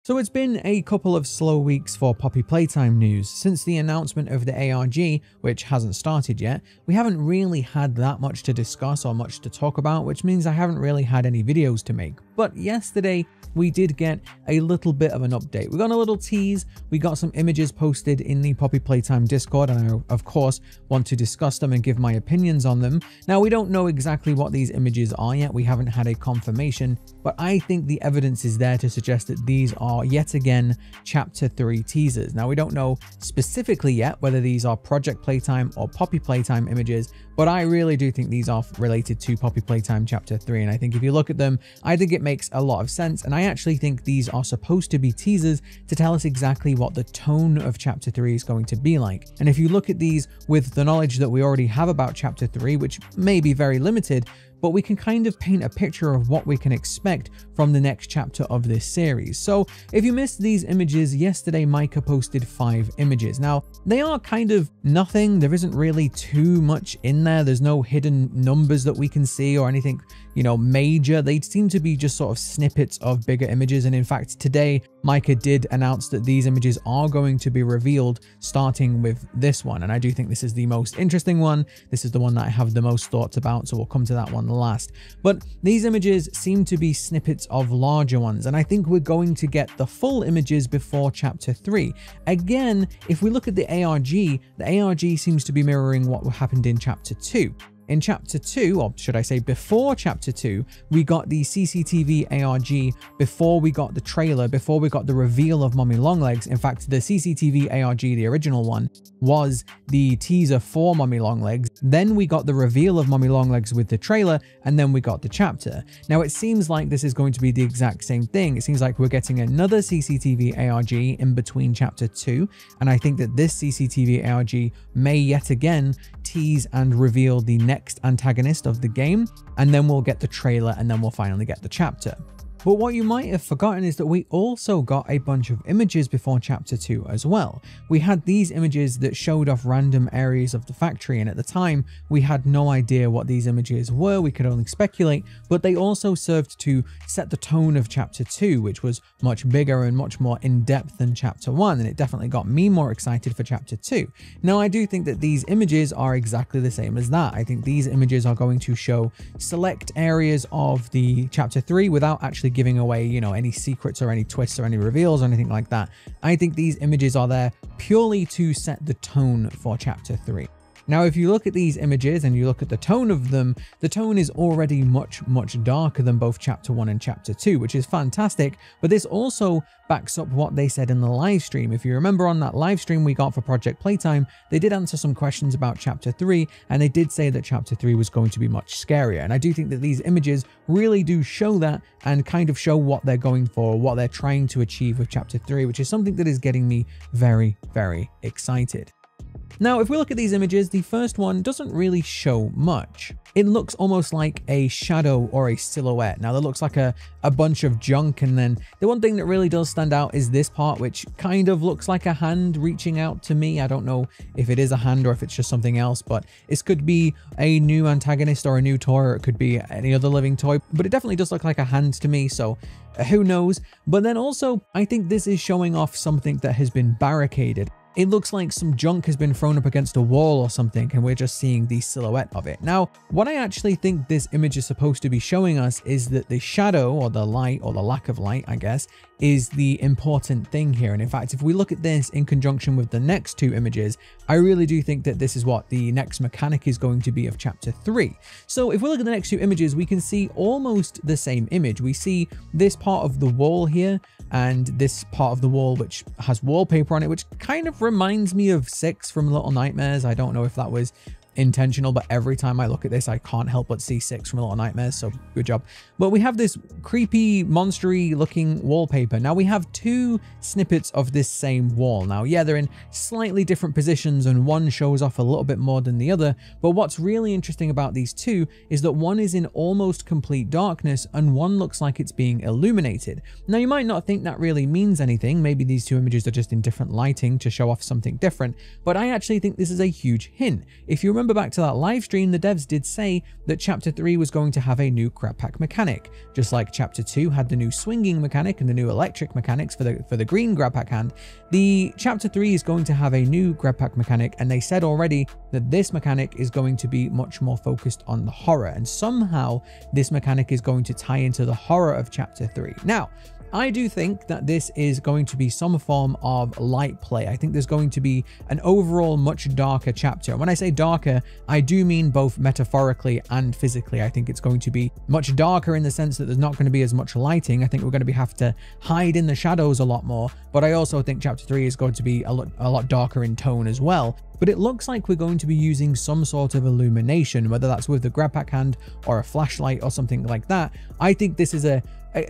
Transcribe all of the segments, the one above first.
So it's been a couple of slow weeks for Poppy Playtime news. Since the announcement of the ARG, which hasn't started yet, we haven't really had that much to discuss or much to talk about, which means I haven't really had any videos to make. But yesterday, we did get a little bit of an update. We got a little tease, we got some images posted in the Poppy Playtime Discord, and I, of course, want to discuss them and give my opinions on them. Now, we don't know exactly what these images are yet, we haven't had a confirmation, but I think the evidence is there to suggest that these are yet again Chapter 3 teasers. Now, we don't know specifically yet whether these are Project Playtime or Poppy Playtime images, but I really do think these are related to Poppy Playtime Chapter 3, and I think if you look at them, I think it makes a lot of sense, and I actually think these are supposed to be teasers to tell us exactly what the tone of Chapter 3 is going to be like. And if you look at these with the knowledge that we already have about Chapter 3, which may be very limited, but we can kind of paint a picture of what we can expect from the next chapter of this series. So if you missed these images, yesterday Micah posted 5 images. Now, they are kind of nothing. There isn't really too much in there. There's no hidden numbers that we can see or anything, you know, major. They seem to be just sort of snippets of bigger images. And in fact, today, Micah did announce that these images are going to be revealed starting with this one. And I do think this is the most interesting one. This is the one that I have the most thoughts about. So we'll come to that one last. But these images seem to be snippets of larger ones, and I think we're going to get the full images before Chapter 3. Again, if we look at the ARG seems to be mirroring what happened in Chapter 2. In Chapter 2, or should I say before Chapter 2, we got the CCTV ARG before we got the trailer, before we got the reveal of Mommy Longlegs. In fact, the CCTV ARG, the original one, was the teaser for Mommy Longlegs. Then we got the reveal of Mommy Longlegs with the trailer, and then we got the chapter. Now, it seems like this is going to be the exact same thing. It seems like we're getting another CCTV ARG in between Chapter 2, and I think that this CCTV ARG may yet again tease and reveal the next antagonist of the game, and then we'll get the trailer, and then we'll finally get the chapter. But what you might have forgotten is that we also got a bunch of images before Chapter 2 as well. We had these images that showed off random areas of the factory, and at the time we had no idea what these images were, we could only speculate, but they also served to set the tone of Chapter 2, which was much bigger and much more in-depth than Chapter 1, and it definitely got me more excited for Chapter 2. Now, I do think that these images are exactly the same as that. I think these images are going to show select areas of the Chapter 3 without actually giving away, you know, any secrets or any twists or any reveals or anything like that. I think these images are there purely to set the tone for Chapter 3. Now, if you look at these images and you look at the tone of them, the tone is already much darker than both Chapter 1 and Chapter 2, which is fantastic, but this also backs up what they said in the live stream. If you remember on that live stream we got for Project Playtime, they did answer some questions about Chapter 3, and they did say that Chapter 3 was going to be much scarier. And I do think that these images really do show that and kind of show what they're going for, what they're trying to achieve with Chapter 3, which is something that is getting me very excited. Now, if we look at these images, the first one doesn't really show much. It looks almost like a shadow or a silhouette. Now, that looks like a bunch of junk, and then the one thing that really does stand out is this part, which kind of looks like a hand reaching out to me. I don't know if it is a hand or if it's just something else, but this could be a new antagonist or a new toy, or it could be any other living toy, but it definitely does look like a hand to me, so who knows? But then also, I think this is showing off something that has been barricaded. It looks like some junk has been thrown up against a wall or something, and we're just seeing the silhouette of it. Now, what I actually think this image is supposed to be showing us is that the shadow, or the light, or the lack of light, I guess, is the important thing here. And in fact, if we look at this in conjunction with the next 2 images, I really do think that this is what the next mechanic is going to be of Chapter 3. So if we look at the next 2 images, we can see almost the same image. We see this part of the wall here, and this part of the wall which has wallpaper on it, which kind of reminds me of 6 from Little Nightmares. I don't know if that was intentional, but every time I look at this I can't help but see 6 from Little Nightmares, so good job. But we have this creepy monstery looking wallpaper. Now we have 2 snippets of this same wall. Now yeah, they're in slightly different positions and one shows off a little bit more than the other, but what's really interesting about these 2 is that one is in almost complete darkness and one looks like it's being illuminated. Now you might not think that really means anything, maybe these 2 images are just in different lighting to show off something different, but I actually think this is a huge hint. If you remember remember back to that live stream, the devs did say that Chapter 3 was going to have a new grab pack mechanic. Just like Chapter 2 had the new swinging mechanic and the new electric mechanics for the green grab pack hand, the Chapter 3 is going to have a new grab pack mechanic, and they said already that this mechanic is going to be much more focused on the horror, and somehow this mechanic is going to tie into the horror of Chapter 3. Now, I do think that this is going to be some form of light play. I think there's going to be an overall much darker chapter. When I say darker, I do mean both metaphorically and physically. I think it's going to be much darker in the sense that there's not going to be as much lighting. I think we're going to have to hide in the shadows a lot more, but I also think Chapter 3 is going to be a lot darker in tone as well. But it looks like we're going to be using some sort of illumination, whether that's with the grab pack hand or a flashlight or something like that. I think this is a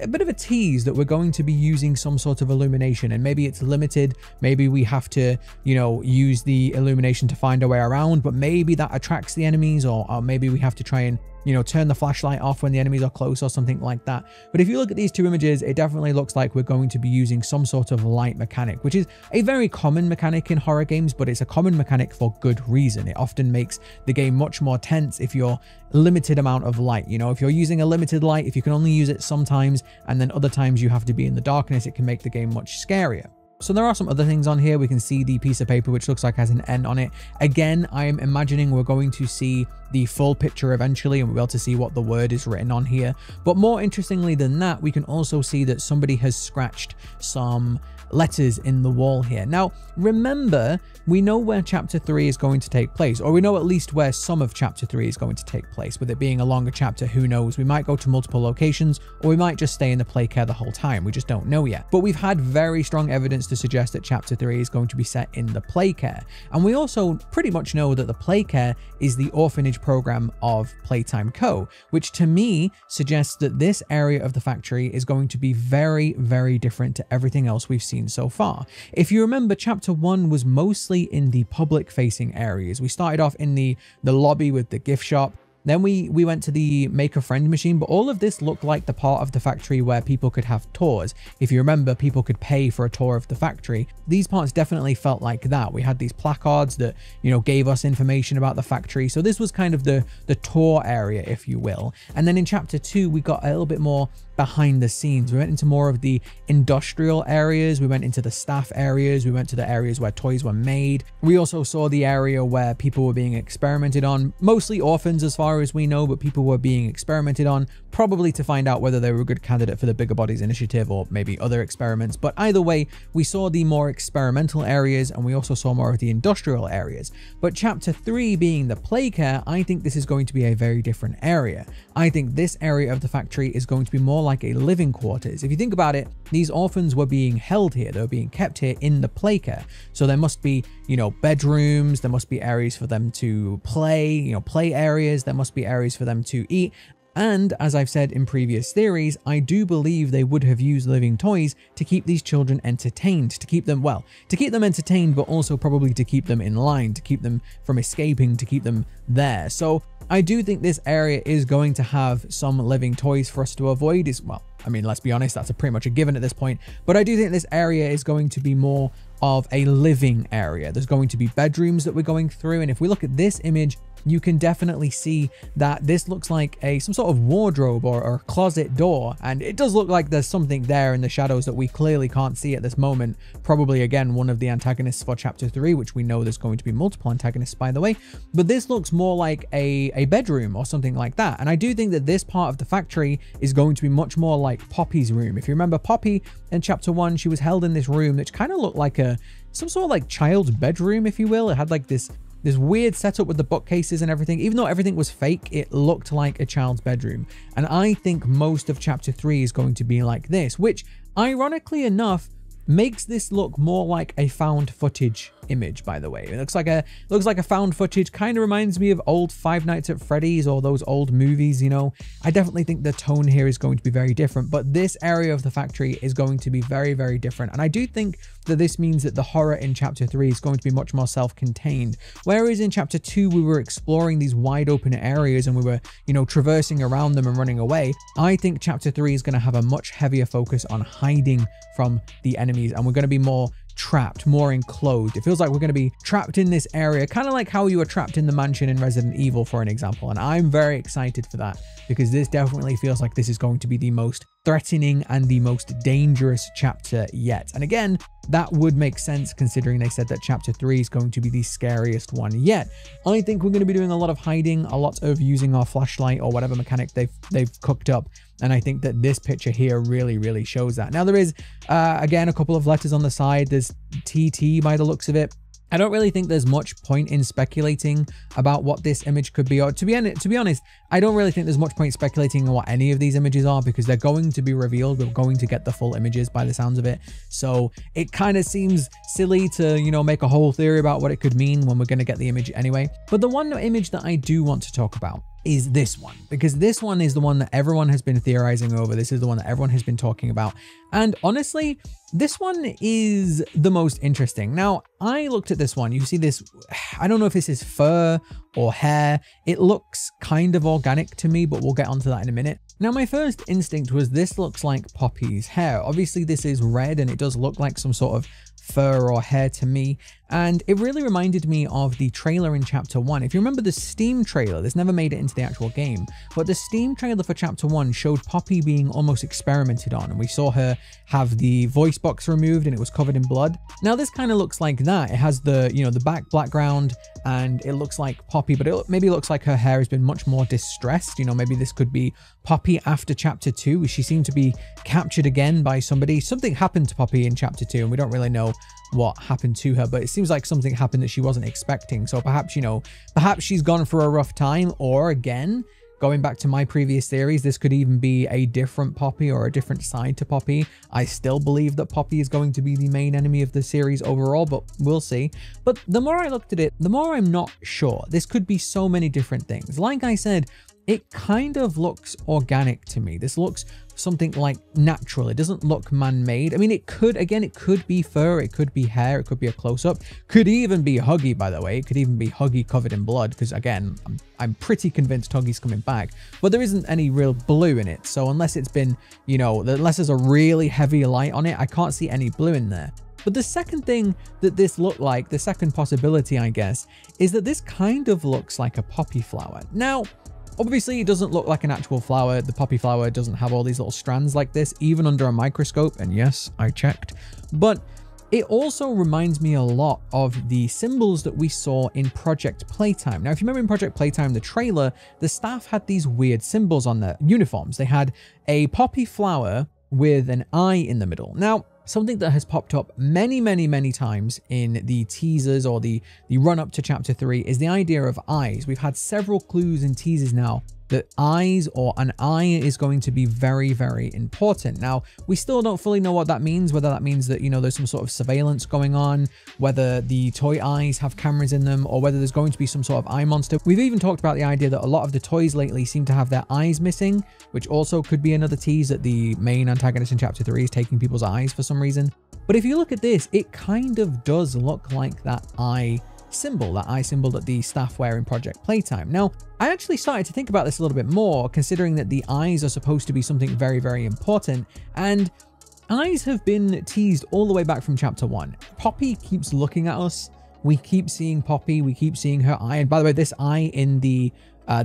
bit of a tease that we're going to be using some sort of illumination, and maybe it's limited. Maybe we have to, you know, use the illumination to find our way around, but maybe that attracts the enemies, or maybe we have to try and, you know, turn the flashlight off when the enemies are close or something like that. But if you look at these two images, it definitely looks like we're going to be using some sort of light mechanic, which is a very common mechanic in horror games, but it's a common mechanic for good reason. It often makes the game much more tense if you're limited amount of light. You know, if you're using a limited light, if you can only use it sometimes and then other times you have to be in the darkness, it can make the game much scarier. So there are some other things on here. We can see the piece of paper which looks like has an N on it. Again, I am imagining we're going to see the full picture eventually and we'll be able to see what the word is written on here. But more interestingly than that, we can also see that somebody has scratched some letters in the wall here. Now, remember, we know where Chapter 3 is going to take place, or we know at least where some of Chapter 3 is going to take place. With it being a longer chapter, who knows? We might go to multiple locations, or we might just stay in the play care the whole time. We just don't know yet. But we've had very strong evidence to suggest that Chapter 3 is going to be set in the play care. And we also pretty much know that the play care is the orphanage program of Playtime Co., which to me suggests that this area of the factory is going to be very, very different to everything else we've seen so far. If you remember, Chapter 1 was mostly in the public facing areas. We started off in the lobby with the gift shop. Then we went to the make a friend machine, but all of this looked like the part of the factory where people could have tours. If you remember, people could pay for a tour of the factory. These parts definitely felt like that. We had these placards that, you know, gave us information about the factory. So this was kind of the tour area, if you will. And then in Chapter 2, we got a little bit more behind the scenes. We went into more of the industrial areas. We went into the staff areas. We went to the areas where toys were made. We also saw the area where people were being experimented on, mostly orphans as far as we know, but people were being experimented on, probably to find out whether they were a good candidate for the Bigger Bodies initiative or maybe other experiments. But either way, we saw the more experimental areas and we also saw more of the industrial areas. But Chapter 3 being the play care, I think this is going to be a very different area. I think this area of the factory is going to be more like a living quarters. If you think about it, these orphans were being held here. They were being kept here in the play care. So there must be, you know, bedrooms. There must be areas for them to play, you know, play areas. There must be areas for them to eat. And as I've said in previous theories, I do believe they would have used living toys to keep these children entertained, to keep them, well, to keep them entertained, but also probably to keep them in line, to keep them from escaping, to keep them there. So I do think this area is going to have some living toys for us to avoid. Well, I mean, let's be honest, that's pretty much a given at this point. But I do think this area is going to be more of a living area. There's going to be bedrooms that we're going through. And if we look at this image, you can definitely see that this looks like some sort of wardrobe or closet door. And it does look like there's something there in the shadows that we clearly can't see at this moment. Probably, again, one of the antagonists for Chapter 3, which we know there's going to be multiple antagonists, by the way. But this looks more like a bedroom or something like that. And I do think that this part of the factory is going to be much more like Poppy's room. If you remember Poppy in Chapter 1, she was held in this room that kind of looked like some sort of like child's bedroom, if you will. It had like this weird setup with the bookcases and everything. Even though everything was fake, it looked like a child's bedroom. And I think most of Chapter 3 is going to be like this, which ironically enough makes this look more like a found footage image, by the way. It looks like a found footage, kind of reminds me of old Five Nights at Freddy's or those old movies, you know. I definitely think the tone here is going to be very different, but this area of the factory is going to be very, very different. And I do think that this means that the horror in Chapter 3 is going to be much more self-contained. Whereas in Chapter 2, we were exploring these wide open areas and we were, you know, traversing around them and running away. I think Chapter 3 is going to have a much heavier focus on hiding from the enemies, and we're going to be more trapped, more enclosed. It feels like we're going to be trapped in this area, kind of like how you were trapped in the mansion in Resident Evil, for an example. And I'm very excited for that, because this definitely feels like this is going to be the most threatening and the most dangerous chapter yet. And again, that would make sense considering they said that chapter 3 is going to be the scariest one yet. I think we're going to be doing a lot of hiding, a lot of using our flashlight or whatever mechanic they've cooked up. And I think that this picture here really shows that. Now there is, again, a couple of letters on the side. There's TT by the looks of it. I don't really think there's much point in speculating about what this image could be, or to be honest, I don't really think there's much point speculating on what any of these images are, because they're going to be revealed. We're going to get the full images by the sounds of it. So it kind of seems silly to, you know, make a whole theory about what it could mean when we're going to get the image anyway. But the one image that I do want to talk about is this one, because this one is the one that everyone has been theorizing over. This is the one that everyone has been talking about. And honestly, this one is the most interesting. Now, I looked at this one. You see this, I don't know if this is fur or hair. It looks kind of organic to me, but we'll get onto that in a minute. Now, my first instinct was this looks like Poppy's hair. Obviously, this is red and it does look like some sort of fur or hair to me, and it really reminded me of the trailer in chapter 1. If you remember the Steam trailer, this never made it into the actual game, but the Steam trailer for chapter 1 showed Poppy being almost experimented on, and we saw her have the voice box removed and it was covered in blood. Now this kind of looks like that. It has the, you know, the background and it looks like Poppy, but it maybe looks like her hair has been much more distressed. You know, maybe this could be Poppy after chapter 2. She seemed to be captured again by somebody. Something happened to Poppy in chapter 2 and we don't really know what happened to her, but it seems like something happened that she wasn't expecting. So perhaps, you know, perhaps she's gone for a rough time, or again, going back to my previous theories, this could even be a different Poppy or a different side to Poppy. I still believe that Poppy is going to be the main enemy of the series overall, but we'll see. But the more I looked at it, the more I'm not sure. This could be so many different things. Like I said, it kind of looks organic to me. This looks something like natural. It doesn't look man-made. I mean, it could, again, it could be fur, it could be hair, it could be a close-up, could even be Huggy, by the way. It could even be Huggy covered in blood, because again, I'm pretty convinced Huggy's coming back, but there isn't any real blue in it. So unless it's been, you know, unless there's a really heavy light on it, I can't see any blue in there. But the second thing that this looked like, the second possibility, I guess, is that this kind of looks like a poppy flower. Now, obviously, it doesn't look like an actual flower. The poppy flower doesn't have all these little strands like this, even under a microscope. And yes, I checked. But it also reminds me a lot of the symbols that we saw in Project Playtime. Now, if you remember in Project Playtime, the trailer, the staff had these weird symbols on their uniforms. They had a poppy flower with an eye in the middle. Now, something that has popped up many times in the teasers or the run up to chapter 3 is the idea of eyes. We've had several clues and teasers now that eyes or an eye is going to be very important. Now, we still don't fully know what that means, whether that means that, you know, there's some sort of surveillance going on, whether the toy eyes have cameras in them, or whether there's going to be some sort of eye monster. We've even talked about the idea that a lot of the toys lately seem to have their eyes missing, which also could be another tease that the main antagonist in chapter 3 is taking people's eyes for some reason. But if you look at this, it kind of does look like that eye symbol that the staff wear in Project Playtime. Now, I actually started to think about this a little bit more, considering that the eyes are supposed to be something very important, and eyes have been teased all the way back from chapter 1. Poppy keeps looking at us. We keep seeing Poppy. We keep seeing her eye. And by the way, this eye in the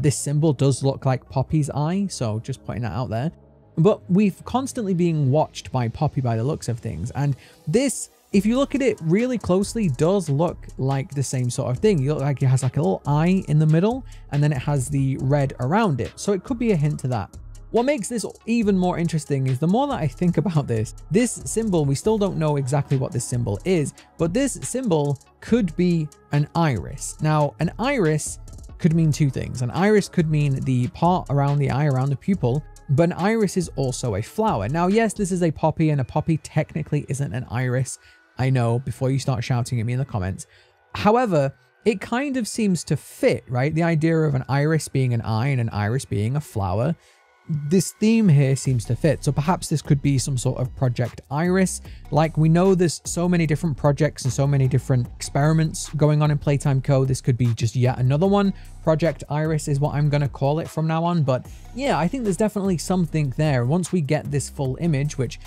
this symbol does look like Poppy's eye, so just putting that out there. But we've constantly being watched by Poppy by the looks of things, and this, if you look at it really closely, does look like the same sort of thing. You look like it has like a little eye in the middle, and then it has the red around it. So it could be a hint to that. What makes this even more interesting is the more that I think about this symbol, we still don't know exactly what this symbol is, but this symbol could be an iris. Now, an iris could mean two things. An iris could mean the part around the eye, around the pupil, but an iris is also a flower. Now, yes, this is a poppy, and a poppy technically isn't an iris. I know, before you start shouting at me in the comments. However, it kind of seems to fit, right? The idea of an iris being an eye and an iris being a flower. This theme here seems to fit. So perhaps this could be some sort of Project Iris. Like, we know there's so many different projects and so many different experiments going on in Playtime Co. This could be just yet another one. Project Iris is what I'm going to call it from now on. But yeah, I think there's definitely something there. Once we get this full image, which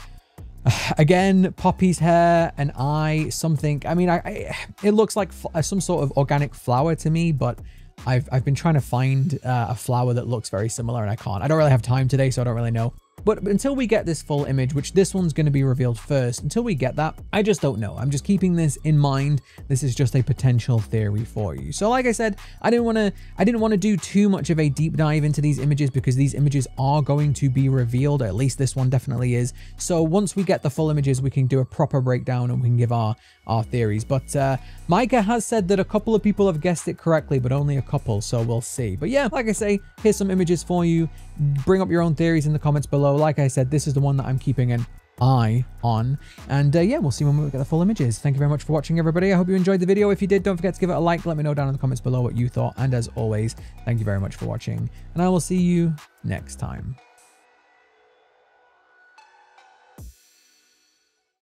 Again, Poppy's hair, an eye, something. I mean, it looks like some sort of organic flower to me, but I've been trying to find a flower that looks very similar and I can't. I don't really have time today, so I don't really know. But until we get this full image, which this one's going to be revealed first, until we get that, I just don't know. I'm just keeping this in mind. This is just a potential theory for you. So like I said, I didn't want to do too much of a deep dive into these images because these images are going to be revealed. At least this one definitely is. So once we get the full images, we can do a proper breakdown and we can give our theories. But Micah has said that a couple of people have guessed it correctly, but only a couple, so we'll see. But yeah, like I say, here's some images for you. Bring up your own theories in the comments below. Like I said, this is the one that I'm keeping an eye on. And yeah, we'll see when we get the full images. Thank you very much for watching, everybody. I hope you enjoyed the video. If you did, don't forget to give it a like. Let me know down in the comments below what you thought. And as always, thank you very much for watching. And I will see you next time.